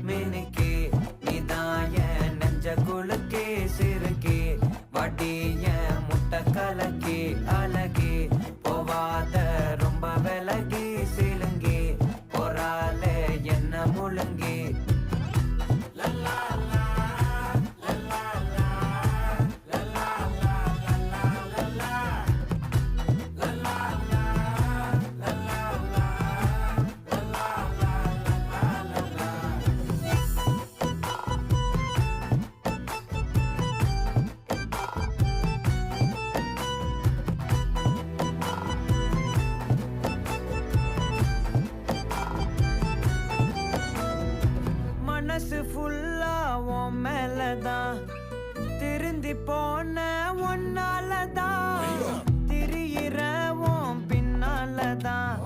மினுக்கே நீதான் என் நெஞ்ச குலுக்கே சிறுக்கே வடிய முட்டை கலக்கே அழகே போவாத ரொம்ப விலகி சிலுங்கி போறாலே என்ன முழுங்கி மனசு ஃபுல்லா உன் மேலதான் திருந்தி போன ஒன்னாலதான் திரியிற உன் பின்னாலதான்